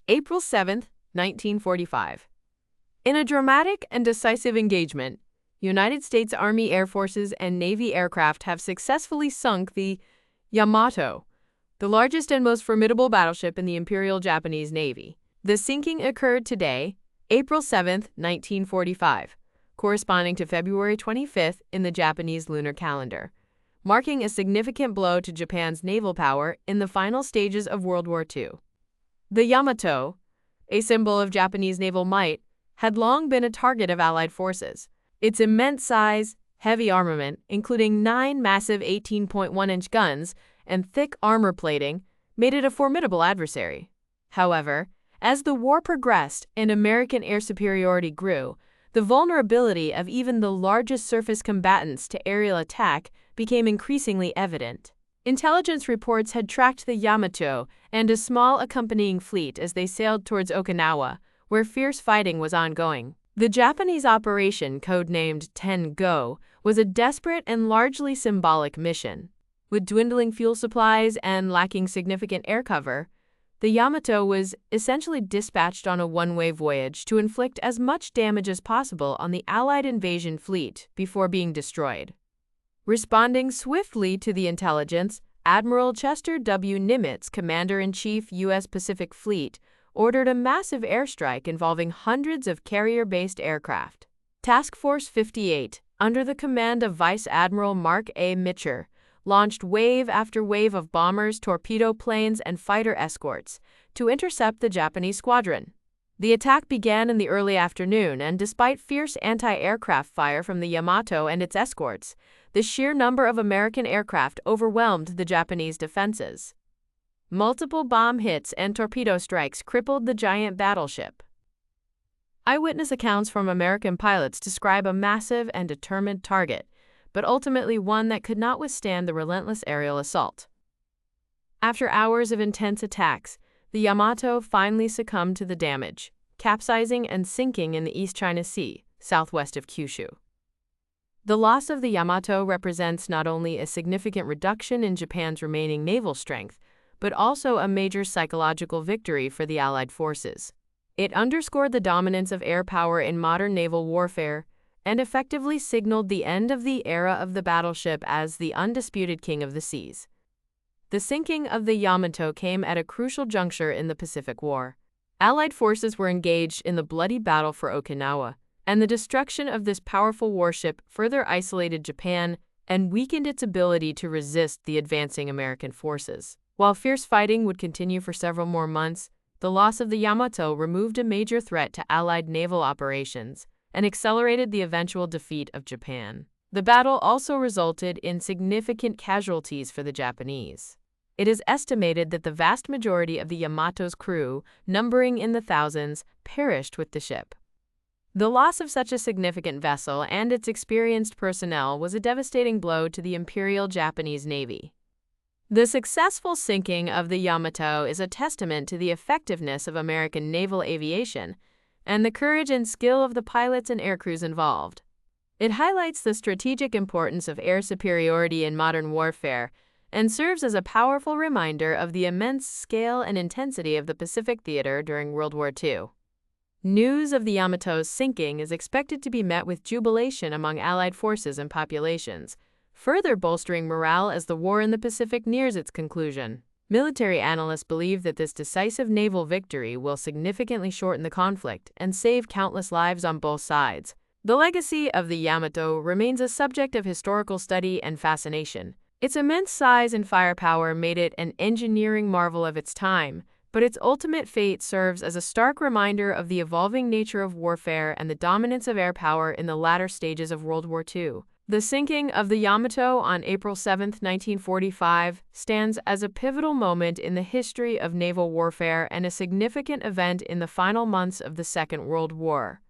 April 7, 1945. In a dramatic and decisive engagement, United States Army Air Forces and Navy aircraft have successfully sunk the Yamato, the largest and most formidable battleship in the Imperial Japanese Navy. The sinking occurred today, April 7, 1945, corresponding to February 25th in the Japanese lunar calendar, marking a significant blow to Japan's naval power in the final stages of World War II. The Yamato, a symbol of Japanese naval might, had long been a target of Allied forces. Its immense size, heavy armament, including 9 massive 18.1-inch guns and thick armor plating, made it a formidable adversary. However, as the war progressed and American air superiority grew, the vulnerability of even the largest surface combatants to aerial attack became increasingly evident. Intelligence reports had tracked the Yamato and a small accompanying fleet as they sailed towards Okinawa, where fierce fighting was ongoing. The Japanese operation, codenamed Ten-Go, was a desperate and largely symbolic mission. With dwindling fuel supplies and lacking significant air cover, the Yamato was essentially dispatched on a one-way voyage to inflict as much damage as possible on the Allied invasion fleet before being destroyed. Responding swiftly to the intelligence, Admiral Chester W. Nimitz, Commander-in-Chief, U.S. Pacific Fleet, ordered a massive airstrike involving hundreds of carrier-based aircraft. Task Force 58, under the command of Vice Admiral Mark A. Mitcher, launched wave after wave of bombers, torpedo planes, and fighter escorts to intercept the Japanese squadron. The attack began in the early afternoon, and despite fierce anti-aircraft fire from the Yamato and its escorts, the sheer number of American aircraft overwhelmed the Japanese defenses. Multiple bomb hits and torpedo strikes crippled the giant battleship. Eyewitness accounts from American pilots describe a massive and determined target, but ultimately one that could not withstand the relentless aerial assault. After hours of intense attacks, the Yamato finally succumbed to the damage, capsizing and sinking in the East China Sea, southwest of Kyushu. The loss of the Yamato represents not only a significant reduction in Japan's remaining naval strength, but also a major psychological victory for the Allied forces. It underscored the dominance of air power in modern naval warfare and effectively signaled the end of the era of the battleship as the undisputed king of the seas. The sinking of the Yamato came at a crucial juncture in the Pacific War. Allied forces were engaged in the bloody battle for Okinawa, and the destruction of this powerful warship further isolated Japan and weakened its ability to resist the advancing American forces. While fierce fighting would continue for several more months, the loss of the Yamato removed a major threat to Allied naval operations and accelerated the eventual defeat of Japan. The battle also resulted in significant casualties for the Japanese. It is estimated that the vast majority of the Yamato's crew, numbering in the thousands, perished with the ship. The loss of such a significant vessel and its experienced personnel was a devastating blow to the Imperial Japanese Navy. The successful sinking of the Yamato is a testament to the effectiveness of American naval aviation and the courage and skill of the pilots and aircrews involved. It highlights the strategic importance of air superiority in modern warfare and serves as a powerful reminder of the immense scale and intensity of the Pacific theater during World War II. News of the Yamato's sinking is expected to be met with jubilation among Allied forces and populations, further bolstering morale as the war in the Pacific nears its conclusion. Military analysts believe that this decisive naval victory will significantly shorten the conflict and save countless lives on both sides. The legacy of the Yamato remains a subject of historical study and fascination. Its immense size and firepower made it an engineering marvel of its time, but its ultimate fate serves as a stark reminder of the evolving nature of warfare and the dominance of air power in the latter stages of World War II. The sinking of the Yamato on April 7, 1945, stands as a pivotal moment in the history of naval warfare and a significant event in the final months of the Second World War.